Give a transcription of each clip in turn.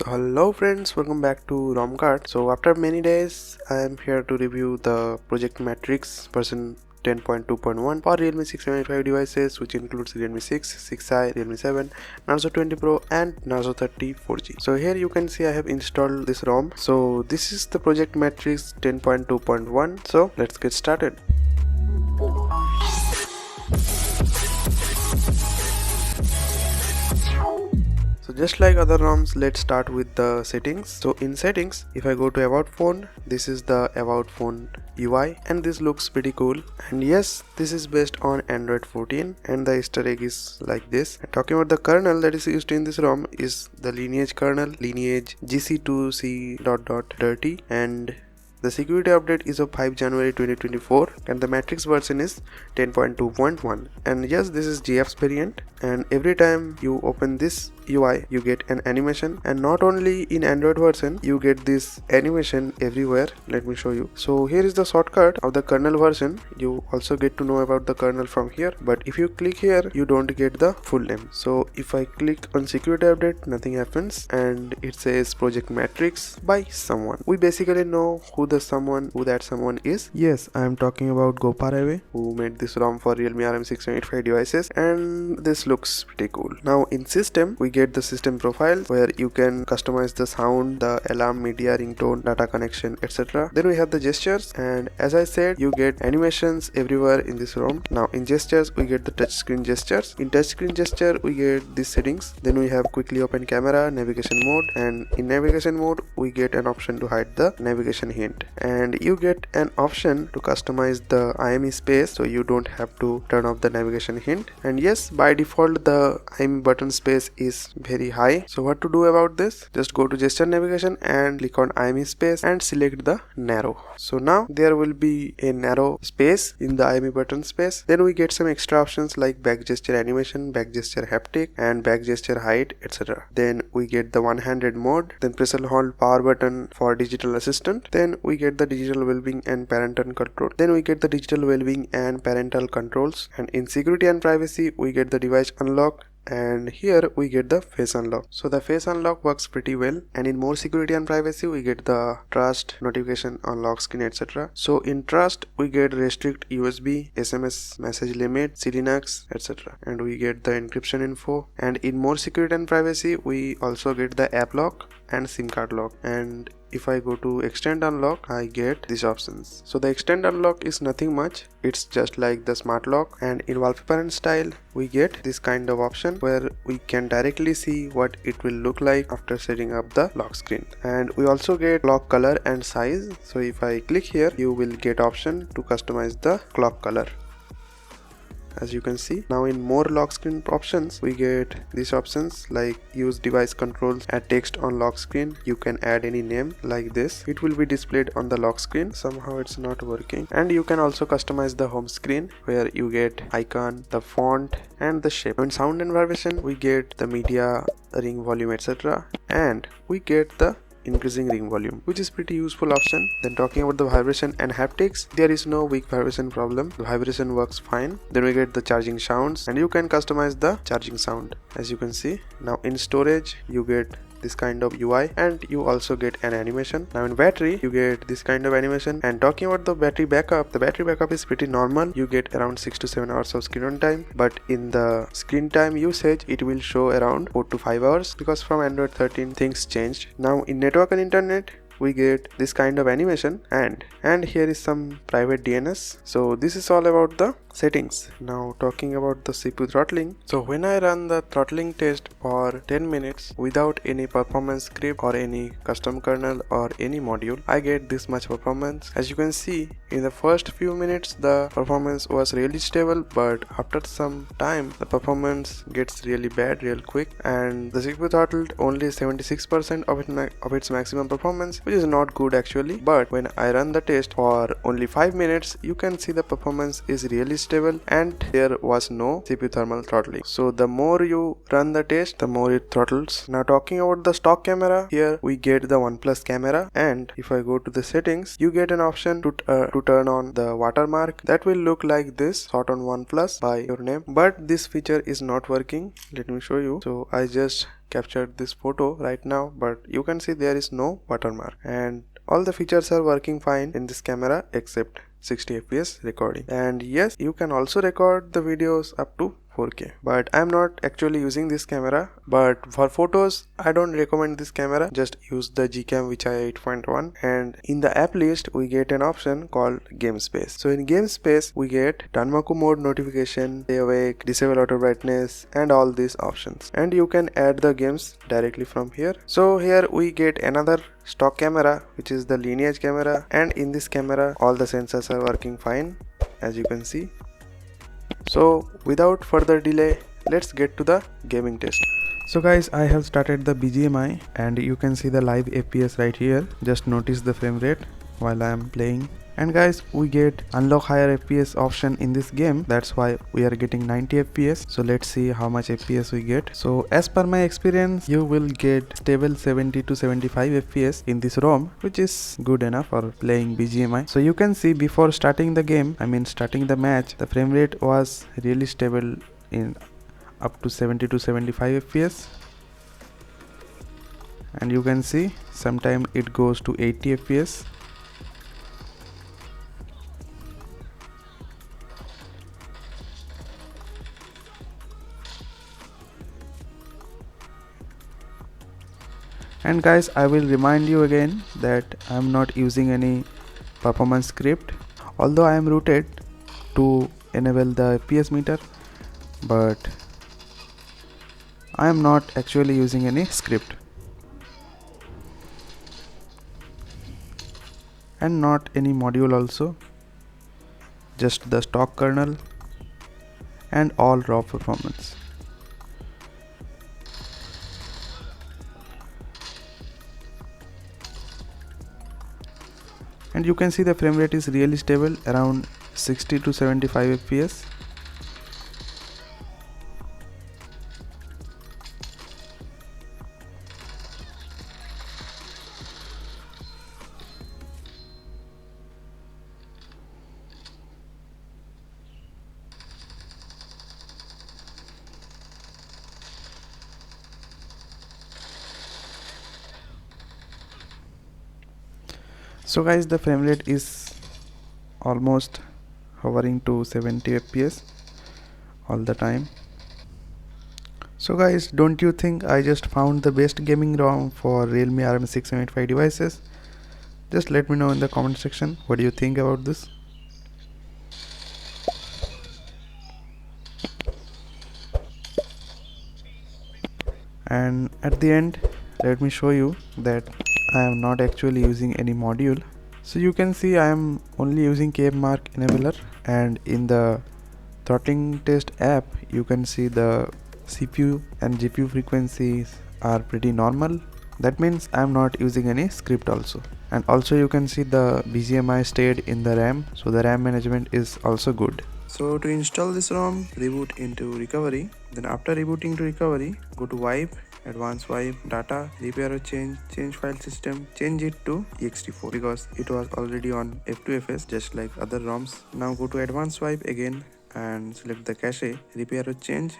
So hello friends, welcome back to ROM card. So after many days I am here to review the Project-Matrixx version 10.2.1 for Realme 6785 devices, which includes Realme 6, 6i, Realme 7, Narzo 20 Pro and Narzo 30 4G. So here you can see I have installed this ROM. So this is the Project-Matrixx 10.2.1. So let's get started. So just like other ROMs, let's start with the settings. So in settings, if I go to about phone, this is the about phone UI and this looks pretty cool. And yes, this is based on Android 14 and the Easter egg is like this. And talking about the kernel that is used in this ROM is the Lineage kernel, Lineage GC2C.dirty, and the security update is of 5 January 2024 and the Matrixx version is 10.2.1. and yes, this is GF's variant, and every time you open this UI you get an animation, and not only in Android version, you get this animation everywhere. Let me show you. So here is the shortcut of the kernel version. You also get to know about the kernel from here, but if you click here you don't get the full name. So if I click on security update, nothing happens and it says Project-Matrixx by someone. We basically know who that someone is. Yes, I am talking about Goparewe, who made this ROM for Realme RM6785 devices, and this looks pretty cool. Now in system we get the system profile where you can customize the sound, the alarm, media, ringtone, data connection, etc. Then we have the gestures, and as I said, you get animations everywhere in this ROM. Now in gestures we get the touchscreen gestures. In touchscreen gesture we get these settings. Then we have quickly open camera, navigation mode, and in navigation mode we get an option to hide the navigation hint, and you get an option to customize the IME space, so you don't have to turn off the navigation hint. And yes, by default the IME button space is very high. So what to do about this? Just go to gesture navigation and click on IME space and select the narrow. So now there will be a narrow space in the IME button space. Then we get some extra options like back gesture animation, back gesture haptic, and back gesture height, etc. Then we get the one-handed mode. Then press and hold power button for digital assistant. Then we get the digital well-being and parental control. Then we get the digital well-being and parental controls. And in security and privacy we get the device unlock, and here we get the face unlock. So the face unlock works pretty well. And in more security and privacy we get the trust, notification on lock screen, etc. So in trust we get restrict USB, SMS message limit, CDNAX, etc. and we get the encryption info. And in more security and privacy we also get the app lock and SIM card lock. And if I go to extend unlock, I get these options. So the extend unlock is nothing much, it's just like the smart lock. And in wallpaper and style we get this kind of option where we can directly see what it will look like after setting up the lock screen. And we also get clock color and size. So if I click here, you will get option to customize the clock color. As you can see, now in more lock screen options we get these options like use device controls, add text on lock screen. You can add any name like this, it will be displayed on the lock screen. Somehow it's not working. And you can also customize the home screen where you get icon, the font and the shape. In sound and vibration we get the media, ring volume, etc. and we get the increasing ring volume, which is pretty useful option. Then talking about the vibration and haptics, there is no weak vibration problem, the vibration works fine. Then we get the charging sounds, and you can customize the charging sound as you can see. Now in storage you get this kind of UI, and you also get an animation. Now in battery you get this kind of animation. And talking about the battery backup, the battery backup is pretty normal. You get around 6 to 7 hours of screen on time, but in the screen time usage it will show around 4 to 5 hours because from Android 13 things changed. Now in network and internet we get this kind of animation, and here is some private DNS. So this is all about the settings. Now talking about the CPU throttling. So when I run the throttling test for 10 minutes without any performance script or any custom kernel or any module, I get this much performance. As you can see, in the first few minutes the performance was really stable, but after some time the performance gets really bad real quick, and the CPU throttled only 76% of its maximum performance, which is not good actually. But when I run the test for only 5 minutes, you can see the performance is really stable and there was no CPU thermal throttling. So the more you run the test, the more it throttles. Now talking about the stock camera, here we get the OnePlus camera, and if I go to the settings, you get an option to turn on the watermark. That will look like this, shot on OnePlus by your name, but this feature is not working. Let me show you. So I just captured this photo right now, but you can see there is no watermark, and all the features are working fine in this camera except 60 fps recording. And yes, you can also record the videos up to 4K, but I'm not actually using this camera. But for photos, I don't recommend this camera. Just use the Gcam which I 8.1. And in the app list, we get an option called game space. So in game space, we get Danmaku mode notification, stay awake, disable auto brightness, and all these options. And you can add the games directly from here. So here we get another stock camera, which is the Lineage camera, and in this camera all the sensors are working fine, as you can see. So without further delay, let's get to the gaming test. So guys, I have started the BGMI and you can see the live FPS right here. Just notice the frame rate while I am playing. And guys, we get unlock higher FPS option in this game. That's why we are getting 90 FPS. So let's see how much FPS we get. So as per my experience, you will get stable 70 to 75 FPS in this ROM, which is good enough for playing BGMI. So you can see before starting the game, starting the match, the frame rate was really stable in up to 70 to 75 FPS. And you can see sometimes it goes to 80 FPS. And guys, I will remind you again that I am not using any performance script, although I am rooted to enable the FPS meter, but I am not actually using any script and not any module also, just the stock kernel and all raw performance. And you can see the frame rate is really stable around 60 to 75 FPS. So guys, the frame rate is almost hovering to 70 fps all the time. So guys, don't you think I just found the best gaming ROM for Realme RM6785 devices? Just let me know in the comment section what do you think about this. And at the end, let me show you that I am not actually using any module. So you can see I am only using KMark enabler, and in the throttling test app you can see the CPU and GPU frequencies are pretty normal. That means I am not using any script also. And also you can see the BGMI stayed in the RAM, so the RAM management is also good. So to install this ROM, reboot into recovery. Then after rebooting to recovery, go to wipe, advanced wipe, data, repair or change file system, change it to ext4 because it was already on F2FS just like other ROMs. Now go to advanced wipe again and select the cache, repair or change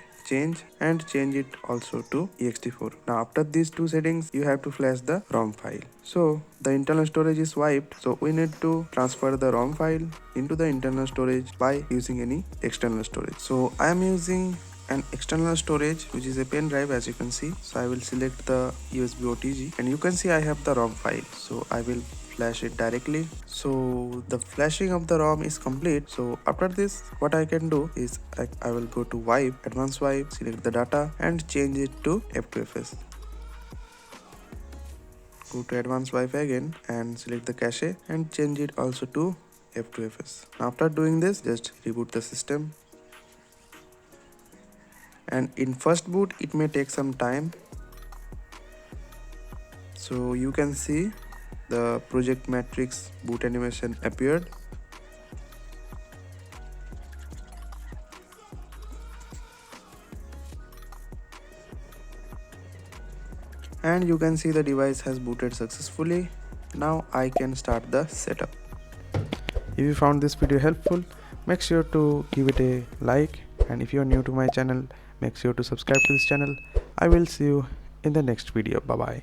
and change it also to ext4. Now after these two settings, you have to flash the ROM file. So the internal storage is wiped, so we need to transfer the ROM file into the internal storage by using any external storage. So I am using an external storage which is a pen drive, as you can see. So I will select the USB OTG and you can see I have the ROM file, so I will flash it directly. So the flashing of the ROM is complete. So after this, what I can do is I will go to wipe, advanced wipe, select the data and change it to F2FS. Go to advanced wipe again and select the cache and change it also to F2FS. Now after doing this, just reboot the system. And in first boot it may take some time. So you can see the Project-Matrixx boot animation appeared. And you can see the device has booted successfully. Now I can start the setup. If you found this video helpful, make sure to give it a like, and if you are new to my channel, make sure to subscribe to this channel. I will see you in the next video. Bye bye.